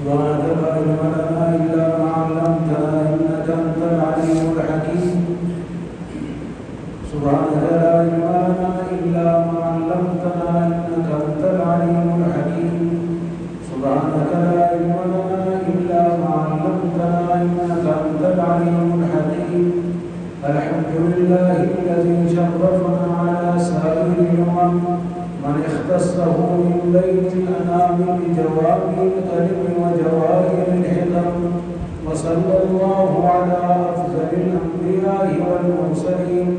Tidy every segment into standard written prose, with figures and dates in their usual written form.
سبحانك لا علم لنا إلا ما علمتنا إنك أنت العليم الحكيم سبحانك لا علم لنا إلا ما علمتنا إنك أنت العليم الحكيم سبحانك لا علم لنا إلا ما علمتنا إنك أنت العليم الحكيم الحمد لله الذي شرفنا على سائر الأمم من اختصه من بين الأنام بجوامع الكلم وجواهر الحكم وصلى الله على أفضل الأنبياء والمرسلين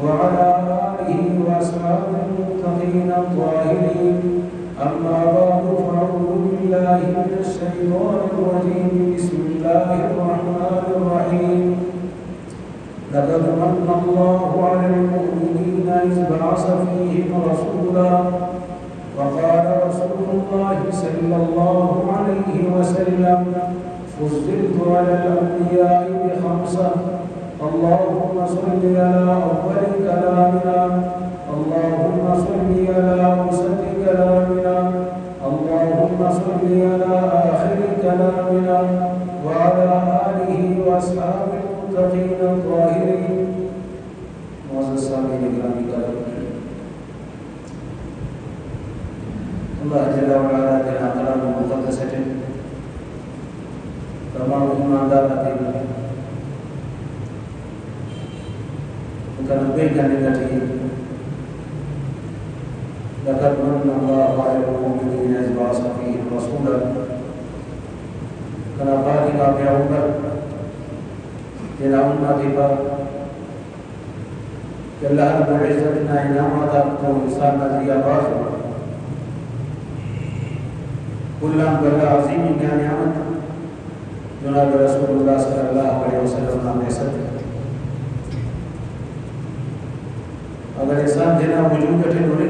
وعلى آله وأصحابه المتقين الطاهرين أما بعد فأعوذ بالله من الشيطان الرجيم بسم الله الرحمن الرحيم لقد من الله على المؤمنين إذ بعث فيهم رسولا وقال رسول الله صلى الله عليه وسلم فضلت على الأنبياء بخمسة اللهم صل على أول كلامنا اللهم صل على وسط كلامنا اللهم صل على آخر كلامنا وعلى آله وأصحابه المتقين الطاهرين معزز سامعین گرامی کرام اللہ جل وعلا تیرا کلام مقدس ہے تمام ایماندار آتے ہیں ان کا نبی کرنے کا چاہیے لقد من الله على المؤمنين إذ بعث فيهم رسولا کنا پاکی کا پیغمبر تیرا امت پر کہ اللہ رب العزت نے انعامات کو انسان نظریہ باز کلام بلا عظیم نعمت جناب رسول اللہ صلی اللہ علیہ وسلم نام حسد اگر انسان دینا وجود کٹھے ہونے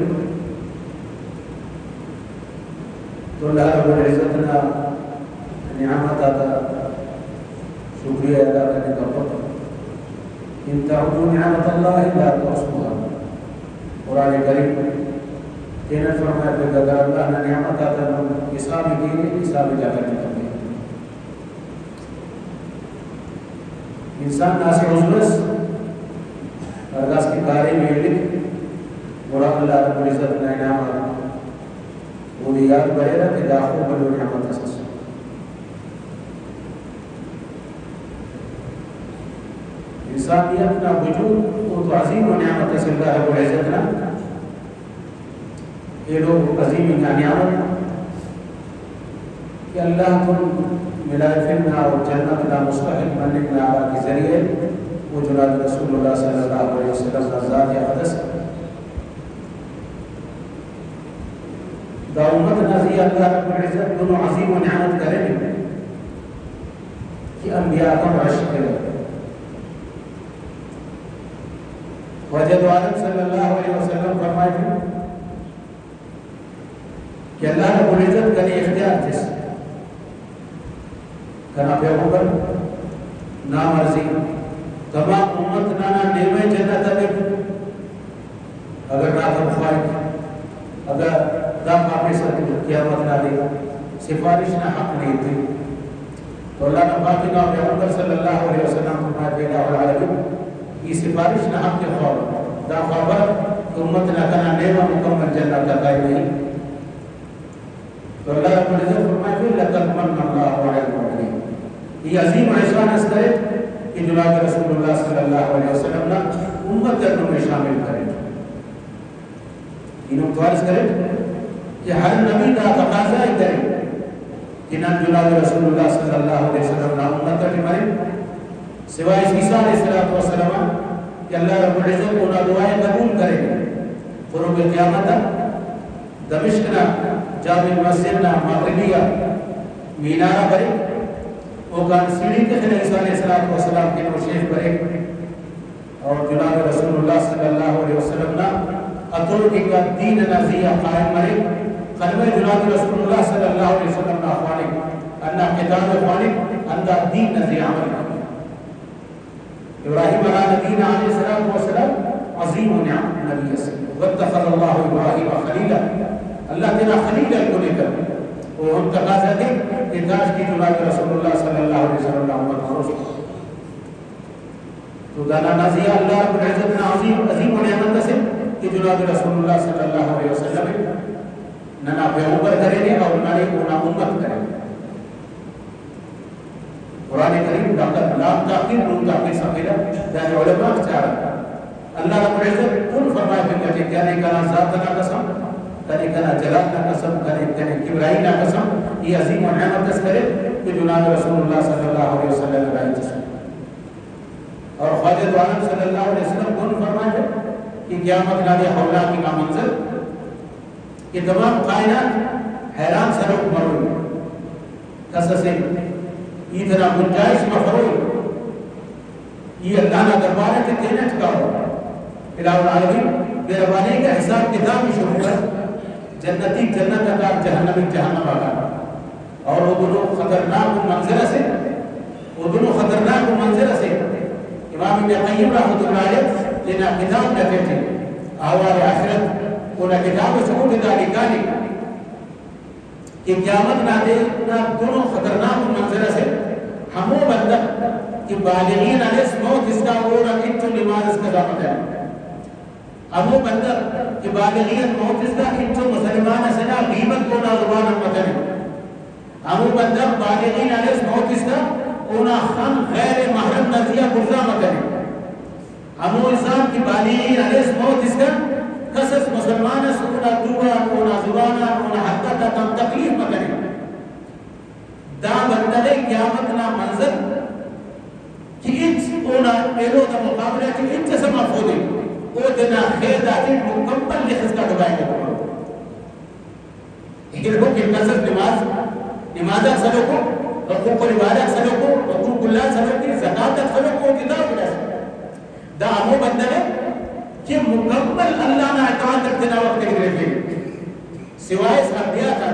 تو اللہ رب العزت نے نعمت آتا شکریہ ادا کرنے کا وقت ان تعدوا نعمت اللہ لا تحصوها قرآن کریم تینا فرمایا کہ اگر اللہ نے نعمت آتا ہے حساب دینے حساب جا کر نکلے انسان ناسی عزوز ارگاز کی کاری میں لکھ مراد اللہ رب العزت نے نعمت وہ یاد بڑھے رہا کہ داخل بلو نعمت اساس انسانیت کا وجود وہ تو عظیم و نعمت سے اللہ رب العزت نے یہ لوگ عظیم نعمت کہ اللہ تم ملائفنا اور جنت لا مستحق بننے میں آبا کے ذریعے وہ جناب رسول اللہ صلی اللہ علیہ وسلم ذات اقدس دا امت نزی اللہ رب العزت دونوں عظیم و نعمت کریں کہ انبیاء کا عشق کریں وجد عالم صلی اللہ علیہ وسلم فرمائے تھے کہ اللہ رب العزت کرے اختیار جس کنا پیغمبر نام عرضی تمام امت نانا نیمے جنت اگر ناتم خواہد اگر دام آپ سے قیامت نہ دے سفارش نہ حق نہیں تھی تو اللہ نے باقی نام پیغمبر صلی اللہ علیہ وسلم فرمائے پیدا والعالمین یہ سفارش نہ حق کے خواب دا خوابر امت نہ کنا نیمہ مکمل جنت کا قائم نہیں تو اللہ رب العزت فرمائے پھر لقد من اللہ علیہ المؤمنین یہ عظیم احسان اس کرے کہ جناب رسول اللہ صلی اللہ علیہ وسلم نے امت کرنے میں شامل کرے انہوں توارس کرے کہ ہر نبی کا تقاضا ہی کرے کہ نہ جناب رسول اللہ صلی اللہ علیہ وسلم نے امت کرنے مرے سوائے عیسیٰ علیہ السلام کہ اللہ رب العزت کو نہ دعائیں قبول کرے قرب قیامت دمشق نہ جامع مسجد نہ مغربیہ مینارہ برے وہ کان سیڑھی کے خلے عیسیٰ علیہ السلام کے نوشیف برے اور جناب رسول اللہ صلی اللہ علیہ وسلم نے اطول کا دین نزیہ قائم مرے قلب جناب رسول اللہ صلی اللہ علیہ وسلم نے خالق انہ کتاب خالق اندہ دین نزیہ عمل ابراہیم علیہ نبینا علیہ السلام عظیم نعم نبی اسلام واتخذ اللہ ابراہیم خلیلہ اللہ تیرا خلیل کو لے کر وہ ہم تقاضا تھی کہ کاش کی جناب رسول اللہ صلی اللہ علیہ وسلم کا امت خوش تو دانا نازیہ اللہ رب العزت نا عظیم و نعمت سے کہ جناب رسول اللہ صلی اللہ علیہ وسلم ننا پیغمبر کرے گے اور ننے اونا امت کرے گے. قرآن کریم ڈاکٹر لام تاخیر نون تاخیر سمیرہ دان علماء چارہ اللہ رب العزت کن فرمائے پھر کہ کیا نہیں کنا ذات نہ قسم کنے کنا جلال نہ قسم کنے کبرائی نہ قسم یہ عظیم و نعمت اس کرے کہ جناب رسول اللہ صلی اللہ علیہ وسلم کا جسم اور خواجہ عالم صلی اللہ علیہ وسلم کن فرمائے کہ قیامت نادی حولا کی کا منظر کہ تمام کائنات حیران سروک مروئی قصصیں اتنا گنجائش مفروئی یہ اللہ نہ دربارہ کے دینے چکا ہو الہ العالمین بیربانی کا حساب کتاب ہی شروع ہے جنتی جنت کا جہنمی جہنم آگا اور وہ دونوں خطرناک منظرہ سے امام ابن قیم رحمت اللہ علیہ لینا کتاب کہتے تھے آوار آخرت انہا کتاب سکوت داری کالی کہ قیامت نہ دے دونوں خطرناک منظرہ سے ہمو بندہ کہ بالغین علیس موت اس کا اوڑا انتو نماز اس کا دامت ہے ہمو بندہ کہ بالغین موت اس کا انتو مسلمان سنا غیبت کو نازبان امت ہے ہمو بندہ بالغین علیس موت اس کا اونا خم غیر محرم نزیہ گزامت ہے ہمو انسان کی بالغین علیس موت اس کا قصص مسلمان سکونا دعا اونا زبانا اونا حقا تم تکلیف مکنے دا بندے قیامت نا منظر کہ انت اونا ایلو دا مقابلہ کہ انت سے مفہودے او دنا خیر داتی مکمل لحظ کا دبائیں گے ایلو کہ قصص نمازہ سلو کو حقوق العبادہ سلو کو حقوق اللہ سلو کی زکاة سلو کو کتاب دا امو بندے کہ مکمل اللہ نے اطاعت کرتے وقت کے گرے تھے سوائے اس انبیاء تھا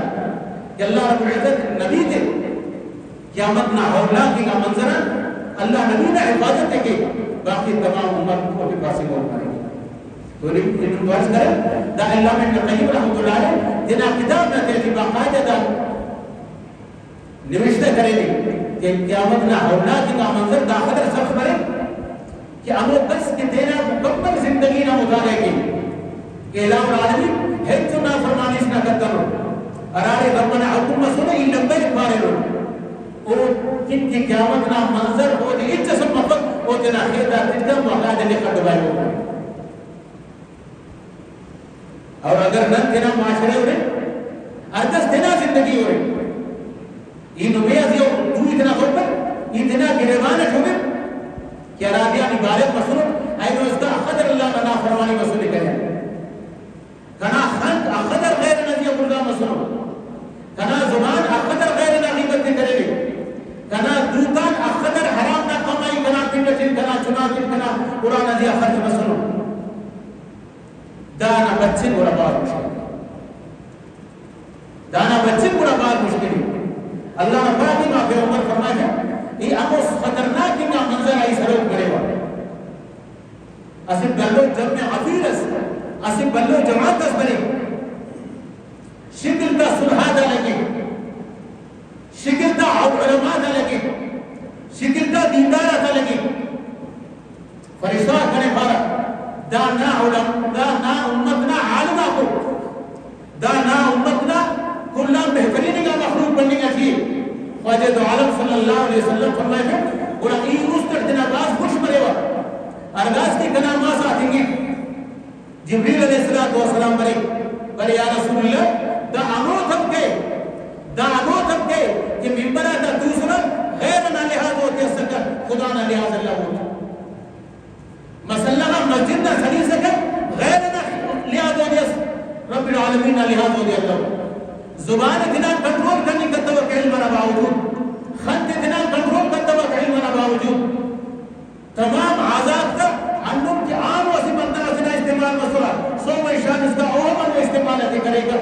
کہ اللہ رب العزت نبی تھے قیامت نہ اولا کی کا منظر اللہ نبی نے حفاظت ہے کہ باقی تمام امت کو بھی پاسی موت کریں گے تو انہوں دوارس کریں دا اللہ میں قیم رحمت اللہ علیہ جنہا کتاب نہ تھے کہ باقاعدہ دا نوشتہ کریں گے کہ قیامت نہ اولا کی کا منظر دا خدر سخت کریں کہ امو بس کے دینا مکمل زندگی نہ مطالعے کی کہ الہ العالمین ہے جو نہ فرمانی اس نہ کرتا رو ارارے ربنا حکومت سنے ہی لمبے پارے رو اور کن کی قیامت نہ منظر ہو دی اجسم مفت ہو دینا خیدہ تجدم وقاد لے کر دبائے ہو اور اگر نہ دینا معاشرے ہو رہے اردس دینا زندگی ہو رہے یہ نمیز یہ تو اتنا خوبر اتنا گریوانت ہو گئے کہ ارادیہ عبادت مسلم اینو اس کا قدر اللہ کا نافرمانی مسئلے کریں کنا خند اقدر غیر نزیہ مرزا مسلم کنا زمان اقدر غیر نغیبت کرے گی کنا دوتان اقدر حرام نہ کمائی کنا پنڈچن کنا چناتن کنا قرآن نزیہ خرج مسلم دانا بچن برا بار مشکل دانا بچن برا بار مشکل اللہ نے پاکی ماں پہ عمر فرمایا یہ اموس خطرناک کا منظر آئی سلوک کرے گا اسی بلو جمع عفیر اسی بلو جماعت اس بنے شکل تا صلحہ دا لگے شکل تا علماء دا لگے شکل تا دیندارہ دا لگے فرشتہ کرے پارا دا نا امتنا عالمہ کو دا نا امتنا کلہ بہترین کا مخلوق بننے کا چاہیے خواجہ دو عالم صلی اللہ علیہ وسلم فرمائے ہیں اور این اس تر دن آغاز خوش مرے وا ارغاز کی کنا ماں ساتھیں گے جبریل علیہ السلام برے یا رسول اللہ دا اموت ہم کے کہ ممبرہ دا دوسرا غیر نہ لحاظ ہوتے سکر خدا نہ لحاظ اللہ ہوتا مسلح مسجد نہ سڑی سکر غیر نہ لحاظ ہوتے رب العالمین نہ لحاظ ہوتے اللہ زبان اتنا کنٹرول کرنے کا توقع علم نہ باوجود خط اتنا کنٹرول کرتا وقت علم نہ باوجود تمام آزاد کا ہنم کی عام وسی بندہ اتنا استعمال مسئلہ سو ویشان اس کا عمر استعمال اتی کرے گا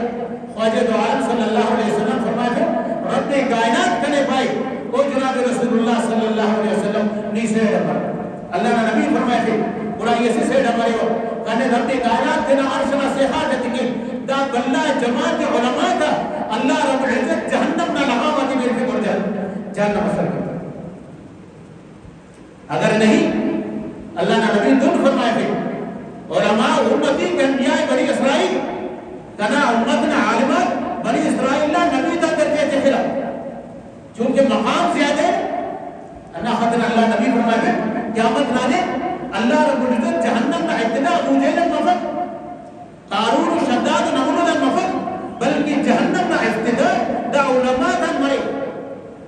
خواجہ دو عالم صلی اللہ علیہ وسلم فرمائے رب کائنات کرے پائی وہ جناب رسول اللہ صلی اللہ علیہ وسلم نیسے ڈمر اللہ نے نبی فرمائے تھے قرآن یہ سے ڈمرے ہو کہنے رب کائنات دینا عرشنا سیحات اتنی دا بلہ جماعت علماء کا اللہ رب العزت جہنم اثر کرتا ہے. اگر نہیں اللہ نے نبی دن فرمائے تھے علماء امتی کے انبیاء بنی اسرائیل کنا امتنا عالمات بنی اسرائیل نبی تا درجے سے خلا چونکہ مقام زیادہ ہے اللہ خطر اللہ نبی فرمائے تھے قیامت نالے اللہ رب العزت جہنم کا ابتدا ابو جہل مفت قارون و شداد و نمرود مفت بلکہ جہنم کا ابتدا دا علماء تن مرے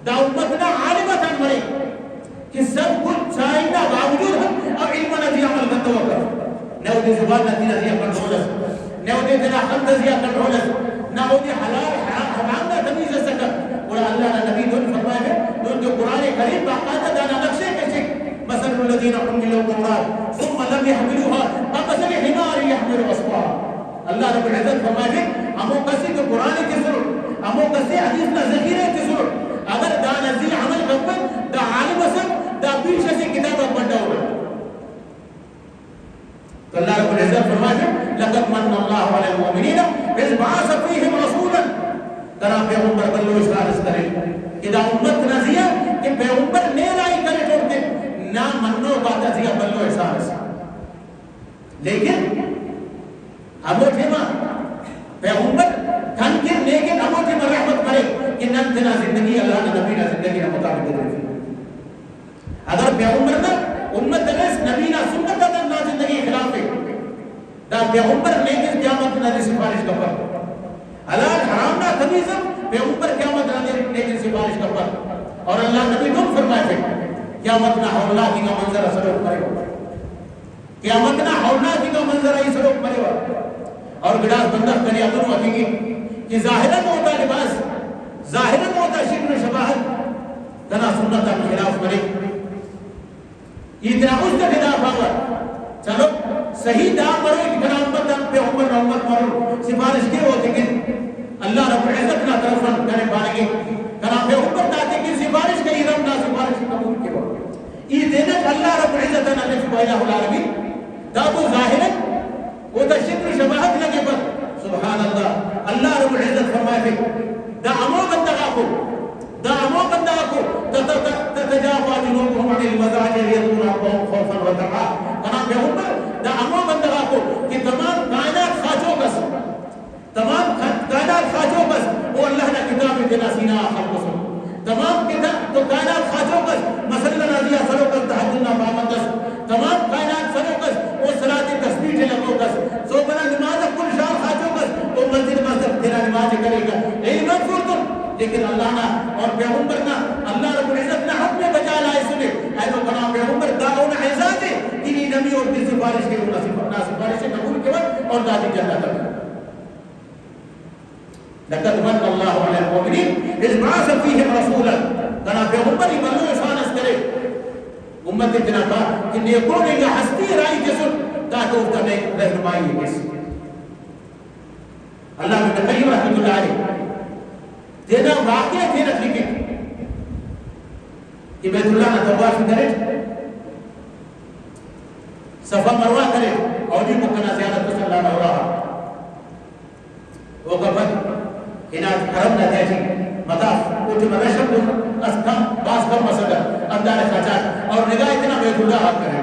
دا امتنا عالمات تن مرے کہ سب کچھ چاہینا باوجود ہم اب علم نتی عمل کرتا ہوگا نو دی زبان نتی نزیہ کنٹرولس نو دی دنا حمد نزیہ کنٹرولس نو دی حلال حرام نا تمیز سکر اور اللہ نے نبی دن فرمائے ہے دن جو قرآن کریم باقاعدہ دانا نقشے کے شک مثل الذین حملوا التوراة ثم لم يحملوها كمثل حمار يحمل اسفارا اللہ رب العزت فرمائے ہے ہموں کسی کو قرآن کی ضرورت ہموں کسی حدیث نہ ذکیرے کی ضرورت اگر دا نزی عمل کرتا دا عالم اسم دا پیچھے سے کتاب بڑھا ہوگا تو اللہ رب العزت فرمائے ہے لَقَدْ مَنَّ اللَّهُ عَلَى الْمُؤْمِنِينَ إِذْ بَعَثَ فِيهِمْ رَسُولًا ترا پیغمبر بلو اسرار کرے کہ دا امت نزیہ کہ پیغمبر نیرائی کرے چھوڑتے نہ منو باتا زیہ بلو اسرار لیکن ابو تھیما پیغمبر تھن کر لیکن ابو تھیما رحمت کرے کہ ننتنا زندگی اللہ نے نبی نہ زندگی نہ مطابق دے اگر پیغمبر نہ امت دلیس نبی نہ سنت نہ زندگی خلاف ہے دا پیغمبر لیکن قیامت نہ سفارش کا پر حلال حرام نہ تمیزم پیغمبر قیامت نہ لیکن سفارش کا پر اور اللہ نبی دن فرمائے تھے قیامت نہ حولنا کی کا منظر سلوک کرے گا قیامت نہ حولنا کی کا منظر ای سلوک کرے گا اور گڑاس بندر کرے ادھر ہوتی گی کہ ظاہرن ہوتا لباس ظاہرن ہوتا شکر شباہت تنا سنت کے خلاف کرے اتنا اس کے خلاف آگا چلو صحیح دام مرے کہ کنا امت پہ عمر نہ امت مرو سفارش کے ہوتے کہ اللہ رب العزت نہ طرف کرنے پانے گے کنا پہ عمر داتے کہ سفارش کا ایرم نہ سفارش قبول کے ہوتے یہ دینک اللہ رب العزت نہ نفع الہ العالمین دا تو ظاہر ہے وہ تا شکر شباہت لگے پر سبحان اللہ اللہ رب العزت فرمائے تھے دا امو بندگا کو تتجافى جنوبهم عن المضاجع يدعون ربهم خوفا وطمعا کنا پیغمبر دا امو بندگا کو کہ تمام کائنات خاچوں بس تمام کائنات خاچوں بس وہ اللہ نے کتاب دینا سینہ خلق سن تمام کتاب تو کائنات خاچوں بس مثلا نازیہ سرو کر تحجلنا فامدس تمام کائنات سرو کس وہ صلاة تسبیح لگو کس سو بنا نماز کل شاہ خاچوں کس وہ مسجد مسجد تیرا نماز کرے گا یہی منظور تم لیکن اللہ نہ اور پیغمبر نہ اللہ رب العزت نہ حق میں بچا لائے سنے اے تو کنا پیغمبر داؤن عزت ہے انہی نبی اور کی سفارش کے نہ سفارش سے قبول کے بعد اور دادی جنت تک لقد من اللہ علی المؤمنین اذ بعث فیہم رسولا کنا پیغمبر ہی بلو احسان اس کرے امت اتنا تھا کہ نیکوں نے یہ ہستی رائی جسد تاکہ اس کا رہنمائی ہے کس اللہ ابن قیم رحمۃ اللہ علیہ دینا واقعہ تھے رکھنے کے کہ بیت اللہ نہ طواف کرے صفا مروہ کرے اور بھی مکنا زیادت صلی اللہ علیہ وسلم وہ کبھت انات حرم نہ دیجی مطاف کچھ مرشب اسکم باس کم مسگر اندار خاچات اور نگاہ اتنا بیت اللہ آت کرے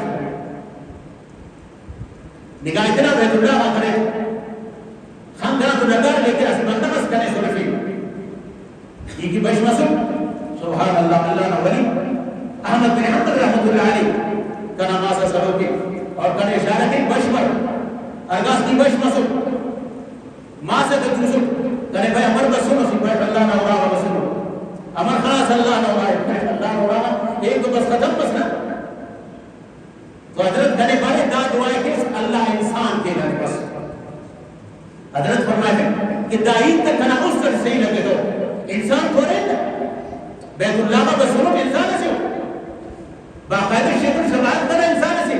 نگاہ اتنا بیت اللہ آت کرے خاندان تو نگر لیکن اس مندمس کرنے سلفی یہ کی بش مسل سبحان اللہ اللہ ولی احمد بن حمد رحمت اللہ علیہ کا نماز سرو کے اور کنے اشارہ کے بش پر ارگاس کی بش مسل ماں سے تجوسل کنے بھائی امر بسنو سی بیٹ اللہ نہ اڑا بسنو امر خلاص اللہ نہ اڑا بیٹ اللہ نہ اڑا ایک تو بس ختم بس نا تو حضرت کنے بھائی دا دعائے کہ اللہ انسان کے لئے بس حضرت فرمائے کہ دائید تک کنا اس سے صحیح لگے تو انسان تھوڑے بیت اللہ کا بسنو انسان سے باقاعدہ شیخ شباب کرنا انسان سے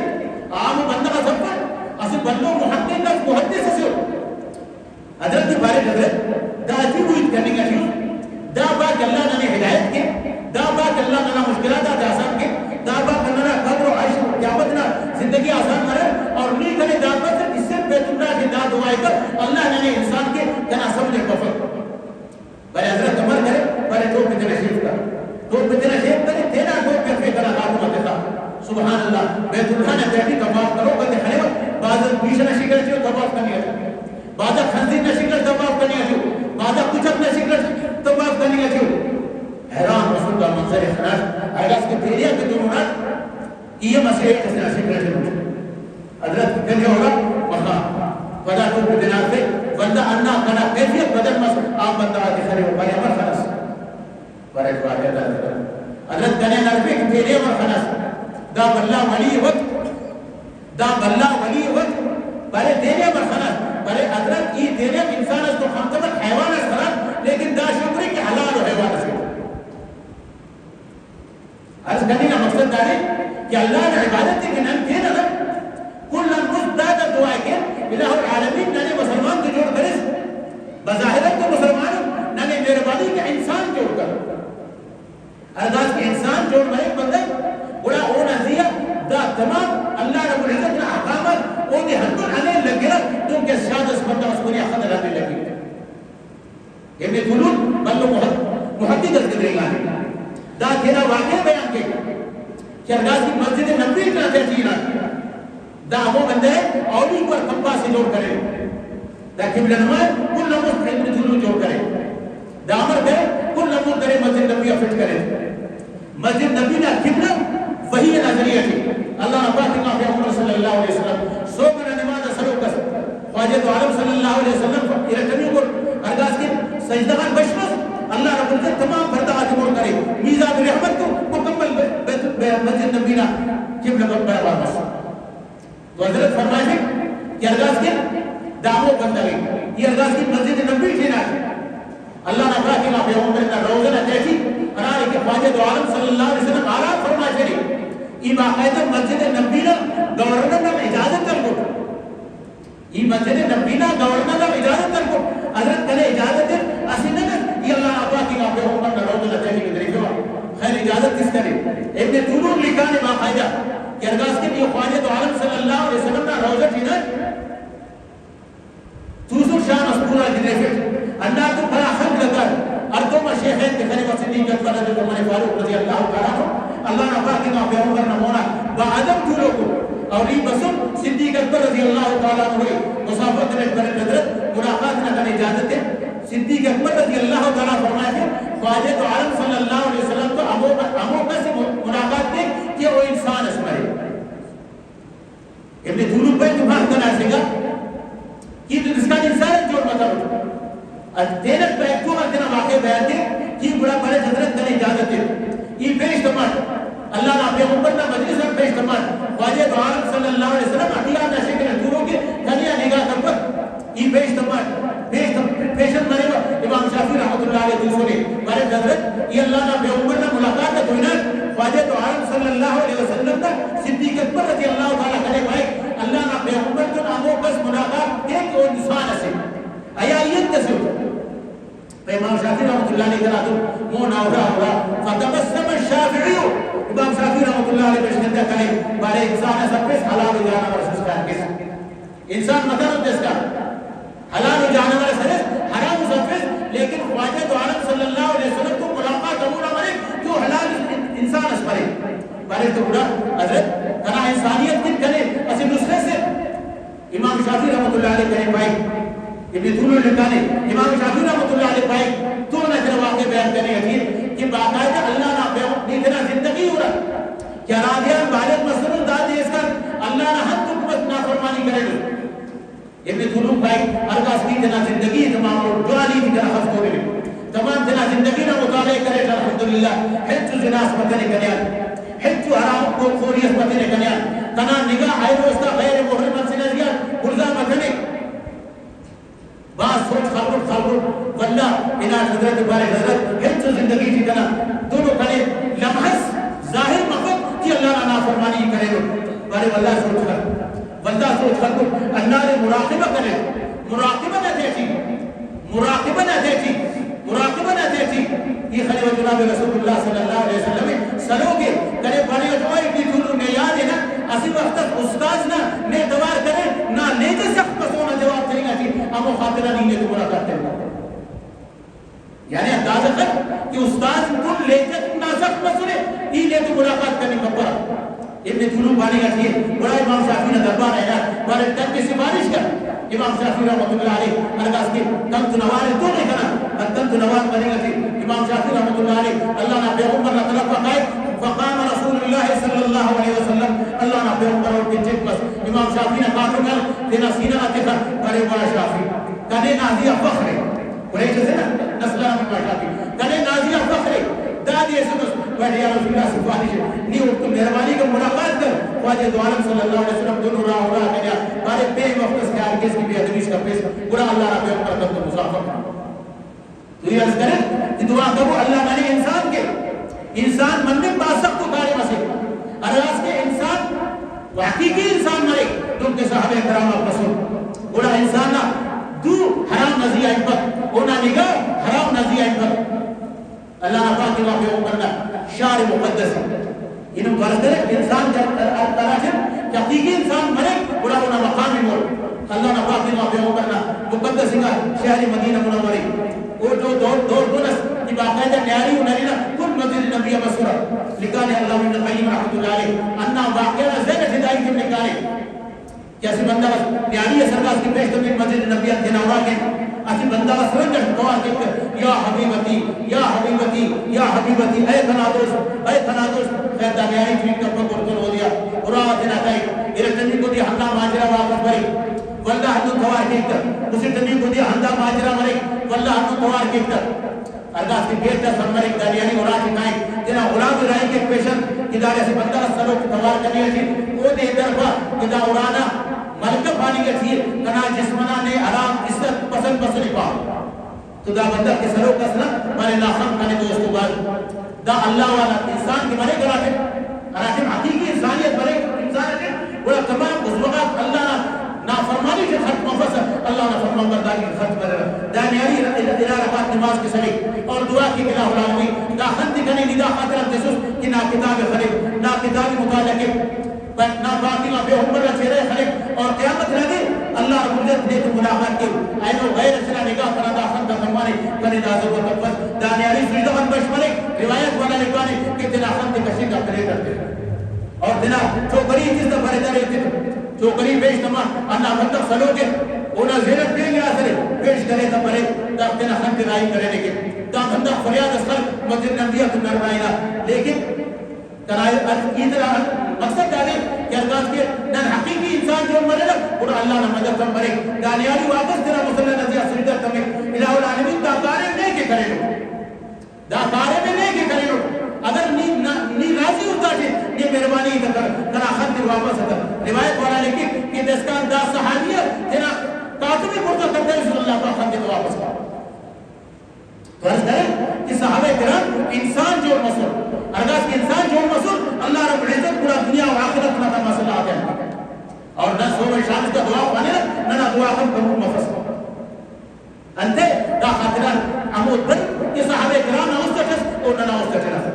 عام بندہ کا سب پر اسے بندوں محقق کا محدث سے حضرت کے بارے حضرت دا عجیب ہوئی کرنے کا چیز دا باق اللہ نے ہدایت کے دا باق اللہ نے مشکلات آسان کے دا باق اللہ نے قبر و عائش قیامت نہ زندگی آسان کرے اور نہیں کرے دا باق اس سے بیت اللہ کی دا دعائے کر اللہ نے انسان کے کنا سمجھے کفر بڑے حضرت عمر کرے بڑے تو کتنے شیف کا تو بتنا شیخ کرے تیرا تو پہ فکر آدم ہوتا سبحان اللہ بیت اللہ نے بیٹی طواف کرو کہتے ہیں بعض بیش نہ شکر چھو طواف کرنی ہے بعض خنزیر نہ شکر طواف کرنی ہے بعض کچھ نہ شکر طواف کرنی ہے حیران رسول کا منظر خراج آئے اس کے تیریا کے دونوں نہ یہ مسئلہ کس نے شکر چھو حضرت کہنے ہوگا وہاں ودا تو بدنار سے ودا انا کنا کیفیت بدل مس آپ بندہ آتے کھڑے ہو بھائی امر خلاص بڑے بات ہے حضرت کہنے نرفے کہ تیرے امر خلاص دا بلہ ولی وقت بلے تیرے امر خلاص بلے حضرت یہ تیرے انسان اس تو خمتبت حیوان اس خلاص لیکن دا شکری کہ حلال و حیوان اس عرض کرنے کا مقصد دارے کہ اللہ نے عبادت کے نام تیرے نام کل مزداد دعا کے الہ العالمین ننے مسلمان کو جوڑ کرے بظاہرت تو مسلمان ننے میرے بانی کے انسان جوڑ کر ارگاز کے انسان جوڑ کرے بندے بڑا اون عزیہ دا تمام اللہ رب العزت نے حقامت اون دے حدن علیہ لگ گرا تو کہ شاد اس بندہ اس کو نہیں خد رہنے لگی ابن طولون بلو محقق اس کے گا دا تیرا واقع بیان کے کہ ارگاز کی مسجد نبی کا تحجیرہ دا ہمو بندے اولی پر کمپا سے جوڑ کرے دا قبلہ نمائے کل نموز ابن طولون جوڑ کرے دا عمر کرے کل نموز کرے مسجد نبی فٹ کرے مسجد نبی نا قبلہ وہی نظریہ تھی اللہ ربا کی معافی عمر صلی اللہ علیہ وسلم سو من نماز سلو کس خواجہ عالم صلی اللہ علیہ وسلم ارکمیوں کو ارگاز کے سجدہان بشمس اللہ رب العزت تمام بردہ جوڑ کرے میزان رحمت کو مکمل مسجد نبی نا قبلہ کو برابر بس تو حضرت فرمائے کہ ارگاز کے دعووں بندہ گئی یہ ارگاز کی مسجد نبی تھی نا اللہ نے کہا کہ آپ یہ عمر کا روزہ نہ دیکھی ارائے کہ خواجہ عالم صلی اللہ علیہ وسلم آرام فرمائے چلی یہ باقاعدہ مسجد نبی نا گورنر نے اجازت کر کو یہ مسجد نبی نا گورنر نے اجازت کر کو حضرت کرے اجازت ہے اسی نہ یہ اللہ نے کہا کہ آپ یہ عمر کا روزہ نہ دیکھی کہ خیر اجازت کس کرے ابن طولون لکھا نے باقاعدہ کہ ارگاز کے لیے خواجہ عالم صلی اللہ علیہ وسلم کا روزہ تھی نا توسو شان اسپورا جنہیں پھر اللہ تو بڑا حق لگا اردو میں شیخین کے خلیفہ صدیق اکبر حضرت عمر فاروق رضی اللہ تعالیٰ اللہ نے کہا کہ آپ پیغمبر نہ ہونا بعدم تو لوگوں اور یہ بسم صدیق اکبر رضی اللہ تعالیٰ ہوئے مسافت نے برد حضرت ملاقات نہ کرنے اجازت ہے صدیق اکبر رضی اللہ تعالیٰ فرمائے تھے خواجہ عالم صلی اللہ علیہ وسلم تو امو کا سے ملاقات دے کہ وہ انسان اس مرے ابن طولون پہ تمہاں کنا سے گا کہ اس کا انسان جوڑ مطلب دینت پہ ایک تو دینا واقع بیان دے کہ بڑا بڑے حضرت کرنے اجازت ہے یہ پیش تمام اللہ نے اپنے اوپر نہ مجلس میں پیش تمام خواجہ عالم صلی اللہ علیہ وسلم اٹیا نشے کے دوروں کے دنیا نگاہ کر پر یہ پیش تمام پیشن مرے امام شافعی رحمۃ اللہ علیہ دوسروں نے بڑے حضرت یہ اللہ نے اپنے اوپر نہ ملاقات کا دوینا خواجہ عالم صلی اللہ علیہ وسلم کا صدیق اکبر رضی اللہ تعالیٰ کرے بھائی اللہ نے اپنے اوپر تو ناموں بس ملاقات دے کہ وہ انسان سے آیات سے امام شافعی رحمۃ اللہ علیہ کرا تو منہ ناورا ہوا فتبسم الشافعی امام شافعی رحمۃ اللہ علیہ بشنتا کرے بارے انسان سب پہ حلال ہو جانا ورسس کا کس انسان مطلب جس کا حلال ہو جانا والا سر حرام سفر لیکن خواجہ عالم صلی اللہ علیہ وسلم کو ملاقات امورا مرے جو حلال انسان اس مرے بارے تو بڑا حضرت کنا انسانیت کن کرے اسی نسخے سے امام شافعی رحمۃ اللہ علیہ کرے بھائی ابن طولون لکھانے امام شافعی رحمۃ اللہ علیہ بھائی تو نہ جن واقع بیان کرنے یقین کہ باقاعدہ اللہ نے اتنا زندگی ہو رہا کہ راضیان بالغ مسلم دادی اس کا اللہ نے حد حکمت نافرمانی کرے گا ابن طولون بھائی ارگاز کی جنا زندگی تمام اور جوالی کی جنا حفظ ہو رہے تمام جنا زندگی نہ مطالعے کرے گا الحمدللہ حج جناس مکنے کنیان حج حرام کو خوریت مکنے کنیان تنا نگاہ آئے روز کا غیر محرمان سے نزیاں گرزا مکنے بعض سوچ خلق واللہ انہا حضرت بارے حضرت حج زندگی کی کنا دونوں کنے لمحس ظاہر مقصد کہ اللہ نے نافرمانی کرے گا بارے واللہ سوچ کر واللہ سوچ کر اللہ نے مراقبہ کرے مراقبہ نہ دیتی مراقبہ نہ دیتی مراقبہ نہ دیتی یہ خلیفہ جناب رسول اللہ صلی اللہ علیہ وسلم سلوگے کرے بڑے اجوائی بھی دونوں نے یاد ہے نا اسی وقت استاذ نہ نے دوار کرے نہ لیتے سخت پسونا جواب کریں گا کہ ہم خاطرہ نہیں ہے تو برا کرتے ہیں یعنی اندازہ کر کہ استاد تم لے کے تم نازک مسئلے ہی لے تو ملاقات کرنی مپر ابن طلوع بانی کا چیئے بڑا امام شافی نے دربار ہے نا بارے تن کی سفارش کر امام شافی رحمت اللہ علیہ ارگاز کی تن تو نوار تو نہیں کنا تن تو نوار بنے گا تھی امام شافی رحمت اللہ علیہ اللہ نے پیغمبر نے طلب فقائے فقام رسول اللہ صلی اللہ علیہ وسلم اللہ نے پیغمبر اور کی چک بس امام شافی نے کہا کر تینا سینہ آتے کر بڑے بڑا شافی کنے نازیہ فخر ہے بڑے جیسے نا نسلہ میں شافی کنے نازیہ فخر ہے دادی ایسے تو بیٹھے یا رسول اللہ سفارش ہے نہیں وہ تو مہربانی کا ملاقات کر خواجہ دو عالم صلی اللہ علیہ وسلم دونوں راہ ہو رہا کریا بارے بے وقت سے آر کس کی بے ادویش کا پیس بڑا اللہ رب اکبر کر تو مسافر تو یہ عرض کریں کہ دعا کرو اللہ مانے انسان کے انسان من میں باسق کو کارے مسئلے ارغاز کے انسان حقیقی انسان مرے تم کے صحابہ کرام اپسو بڑا انسان دو حرام نزی آئیبت اونا نگاہ حرام نزی آئیبت اللہ نے پاک اللہ پہ اوپرنا شعر مقدس انہوں فرض کرے انسان جب تراجم کہ حقیقی انسان مرے بڑا ہونا مقامی مور اللہ نے پاک اللہ پہ اوپرنا مقدس کا شہر مدینہ منوری وہ جو دور گنس کی باقاعدہ نیاری انہرینا کل مسجد نبی مسورہ لکھانے اللہ ابن قیم رحمت اللہ علیہ انہا واقعہ زیادہ ہدائی کے لکھانے کیسے بندہ نیاری سرکاز کی پیش تبیر مسجد نبی اتناورا کے اسی بندہ سرنگش دعا کہتے یا حبیبتی یا حبیبتی یا حبیبتی اے تنادوش خیر دانیائی چوئی کر پکر کر ہو دیا قرآن نتائی میرے تنبی کو دیا ہندہ ماجرہ واپس بھری واللہ ہندو دوار کہتا اسی تنبی کو دیا ہندہ ماجرہ مرے واللہ ہندو دوار کہتا ارگاز کی بیٹا سمرک دانیانی اولاد کھائیں جنہا اولاد رائی کے پیشن ادارے سے بندہ سلوک دوار کرنی ہے وہ دے درفا ادھا اورانا ملکہ پانی کے تھیر کنا جسمنا نے حرام عزت پسند پسند پاؤ تو دا بندہ کے سلوک اسنا مانے ناخم کنے دوستو بعد دا اللہ والا انسان کی منے کراتے اراجم حقیقی انسانیت بنے انسان ہے بڑا تمام اس وقت اللہ نافرمانی کے خط مفصل اللہ نے فرمان برداری کے خط پر دانیاری الہ رفات نماز کے سلے اور دعا کی الہ العالمی دا خط کنے ندا خاطر جسوس کہ نا کتاب خلق نا کتاب مطالعہ کے نا باقی نا بے عمر چہرے خلق اور قیامت لگے اللہ رب العزت نے تو ملاقات کی اینو غیر اچھنا نگاہ کرا دا خط دا فرمانے کنے دا ضرورت اپس دانیاری سجدہ من بشمرے روایت والا لکھانے کہ تینا خط کشی کا پلے کرتے اور تینا چوکری چیز دا بھرے دا رہتے چوکری پیش نما اللہ بندہ سلو کے اونا زیرت دیں گے آسرے پیش کرے تا پرے تا تینا خط رائی کرے لگے تا بندہ فریاد اسخل مسجد نبیہ تو نرمائینا لیکن ادھر مقصد ڈالے کہ ارگاز کے نن حقیقی انسان جو مرے نا اور اللہ نے مدد کم مرے دانیاری واپس تیرا مسلح نزیہ سجدہ تمہیں الہ العالمین دا کارے میں کے کرے لو دا کارے میں نہیں کے کرے لو اگر نی راضی ہوتا ہے یہ مہربانی کر ترا خط واپس ہوتا روایت والا لکھی کہ دستان دا صحابیہ تیرا کاتبی مرتب کرتے رسول اللہ کا خط واپس کر فرض کریں کہ صحابہ کرام انسان جو مسئول ارگاز کے انسان جو مسئول اللہ رب العزت پورا دنیا و آخرت نہ مسئلہ آتے ہیں اور نہ سو میں شان کا دعا پانے نہ دعا کم قبول مفصل انتے دا خاطران عمود بن کہ صحابہ کرام نہ اس تجس اور نہ اس تجس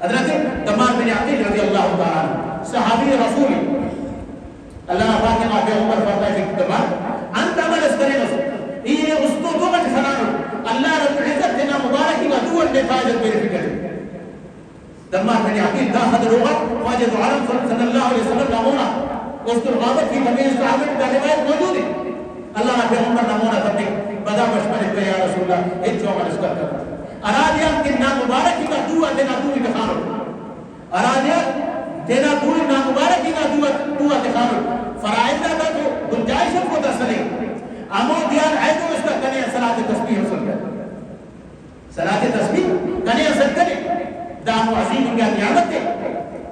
حضرت تمام بن عقیل رضی اللہ تعالی صحابی رسول اللہ پاک نے آپ عمر فرمائے کہ تمام انت عمل اس کرے رسول یہ اس کو دو بچ خلانو اللہ رب العزت دینا مبارکی کا دول نے فائدت میرے فکر دمار بن عقیل دا حد روغا واجد عالم صلی اللہ علیہ وسلم نامونا اس کو غابت کی کمی صحابت کا روایت موجود ہے اللہ نے پیغمبر نامونا تبنی بدا بشمل کہ یا رسول اللہ ایک جو عمل اس کا کرتا ارادیان کی نا مبارکی کا دعا دینا دوری دکھانو ارادیان دینا دوری نا مبارکی کا دعا دکھانو فرائضہ کا جو گنجائش کو دسلے امو دیان ہے جو اس کا کنے صلاة تسبیح حسن کر صلاة تسبیح کنے حسن کرے دا معظیم کیا نیامت ہے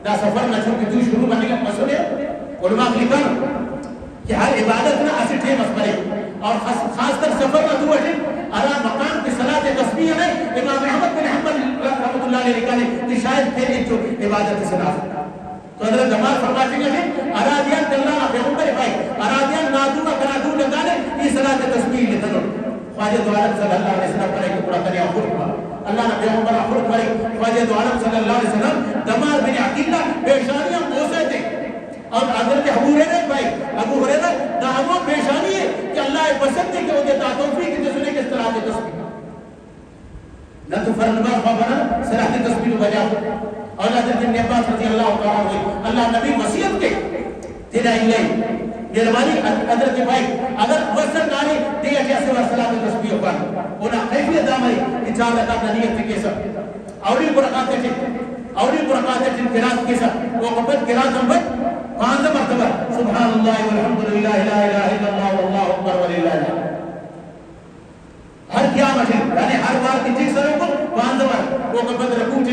دا سفر نہ چھو کہ تو شروع بنے گا مسئلے علماء لکھانا کہ ہر عبادت نہ اسی ٹھے مسئلے اور خاص کر سفر نہ دو ہے ارا مقام کی صلاة تسبیح ہے امام احمد بن حنبل رحمت اللہ علیہ لکھانے کہ شاید پھر جو عبادت صلاة تو حضرت دمار فرماتے ہیں ارادیان دلنا پیغمبر بھائی ارادیان نادو کا کنادو لگانے یہ صلاة تسبیح لکھنو خواجہ دو عالم صلی اللہ علیہ وسلم پر ایک پورا کنیا خورکا اللہ نے پیغمبر خورک بھائی خواجہ دو عالم صلی اللہ علیہ وسلم دمار بن عقیلہ پیشانیاں موسے تھے اور حضرت ابو ہریرہ بھائی ابو ہریرہ دعووں پیشانی ہے کہ اللہ پسند ہے کہ وہ دیتا توفیق کی تسنے کے صلاة تسبیح نہ تو فرض نماز خواب بنا صلاۃ تسبیح بجا اور حضرت ابن عباس رضی اللہ تعالیٰ عنہ اللہ نبی وصیت کے تیرا الہی مہربانی حضرت بھائی اگر وصل ناری دیا جیسے صلاۃ تسبیح پر انہاں کیفیت دامری اچھال رکھا نیت کے سب اولی برکات قرات کے سب وہ قبط قرات نمبر 5 مرتبہ سبحان اللہ والحمدللہ لا الہ الا اللہ واللہ اکبر وللہ الحمد ہر قیامت یعنی ہر بار کی چیز سروں کو 5 بار وہ قبط رکوع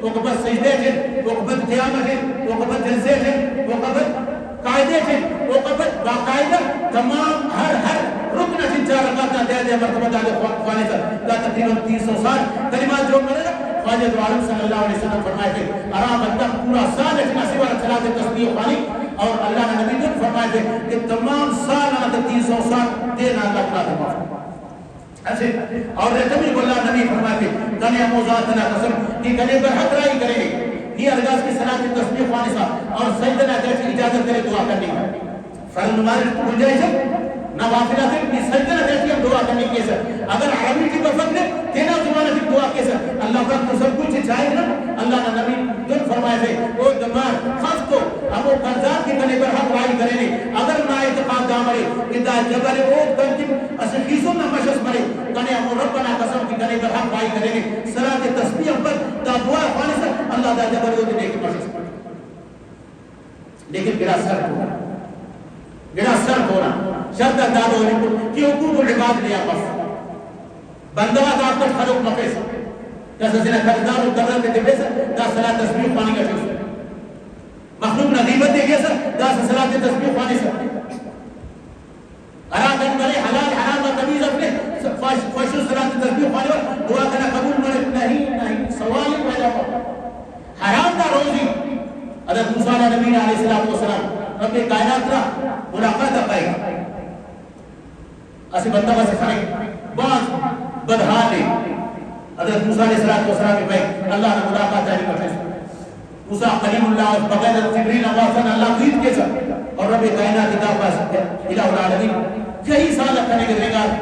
وہ قبط سجدے وہ قبط قیامت وہ قبط جلسے وہ قبط قاعدے وہ قبط باقاعدہ تمام ہر رکن سے 4 رکعت دے مرتبہ دے خوانے کا تقریباً 360 کلمات جو پڑھے خواجہ عالم صلی اللہ علیہ وسلم فرمائے تھے آرام اللہ پورا سال اتنا سوا صلاۃ تسبیح پانی اور اللہ نے نبی نے فرمائے تھے کہ تمام سال 360 دن اللہ تعالی معاف ایسے اور رتبی اللہ نبی فرمائے تھے کنے موزاتنا قسم کہ کنے پر حق رائی کریں گے یہ ارگاز کی صلاۃ تسبیح پانی سا اور سجدہ دے کی اجازت کرے دعا کرنے کی فرض نماز کو گنجائش ہے نوافلہ سے بھی سجدہ دیتی ہم دعا کرنے کی سر اگر عربی کی وفق نے تینا زمانہ کی دعا کی سر اللہ پاک تو سب کچھ چاہے نا اللہ نے نبی دن فرمائے تھے وہ دمار خاص کو ہم وہ قرضات کی بنے پر حق رائی کریں گے اگر نا اعتقاد دا مرے ادا جبر وہ تنکیم اسے خیصوں نہ مشس مرے کنے ہم ربنا قسم کی بنے پر حق رائی کریں گے صلاۃ تسبیح پر دا دعا خانے سے اللہ دا جبر وہ دینے کی مشس مرے لیکن گرا سر ہونا شرط داد ہونے کی حقوق العباد لیا پس بندوات آپ کچھ خلق مقیس جیسا سنہ خردار و قرر کے دبے سر دا صلاة تسبیح پانی کا چیز مخلوق نظیبت دیکھے سر دا صلاة تسبیح پانی سر حرام بلے حلال حرام و تمیز اپنے خوشو صلاة تسبیح پانی اور دعا کرنا قبول مرے نہیں سوال ہی پیدا ہوا حرام دا روزی حضرت موسیٰ نبی علیہ السلام رب کائنات را ملاقات پائے اسے بندہ بس کھائے بعض بدحالے حضرت موسیٰ علیہ السلام کے بھائی اللہ نے ملاقات جاری کرتے موسیٰ قلیم اللہ بغیر جبریل اللہ اللہ قید کے ساتھ اور رب کائنات دا پاس الہ العالمین کئی سال کرنے کے رنگار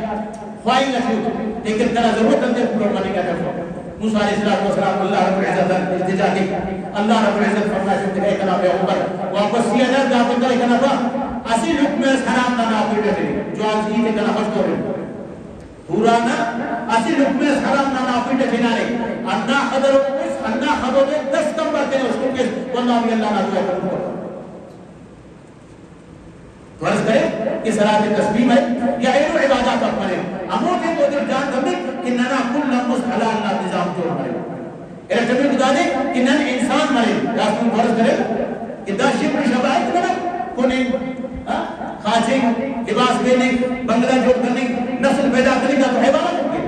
خواہی نشیو لیکن تنا ضرورت اندر پورا کرنے کا کرتا موسیٰ علیہ السلام اللہ رب العزت التجا کی اللہ رب العزت فرمائے سے تکے کنا بے عمر واپس سیادہ دا بندر کنا با اسی لکھ میں حرام نہ ناپی بیٹھے جو آج ہی کنا خوش دو رہے پورا نا اسی لکھ میں حرام نہ ناپی بیٹھے نارے انہا خدر میں 10 کم برتے ہیں اس کو کس واللہ بھی اللہ نہ دعا کرنے فرض کرے کہ صلاۃ تسبیح ہے یا ایرو عبادات اپنے اموتے کو در جان دمیں کہ ننا کل نمس حلال نا نظام جو مرے ایرہ جمعی بتا دے کہ نن انسان مرے راستوں فرض کرے کہ دا شبر شبائت بنا کونے خاصے لباس بینے بنگلہ جوڑ کرنے نسل پیدا کرنے کا تو حیوانات ہوگے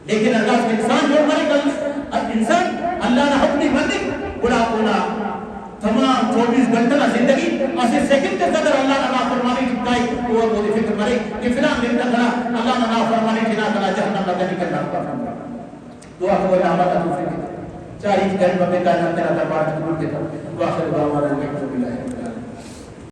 لیکن اللہ سے انسان جوڑ مرے گا انسان اللہ نے حکمی بندے بڑا کونا تمام 24 گھنٹہ زندگی اسے سیکنڈ کے قدر اللہ نے نافرمانی چکائی وہ بہت فکر مرے کہ فلان دن تک اللہ نے نافرمانی چنا کلا جہنم لگنے کے نام دعا کو اللہ کا توفیق چاری گھر میں کائنات تیرا دربار قبول دیتا واخر دعوانا الحمدللہ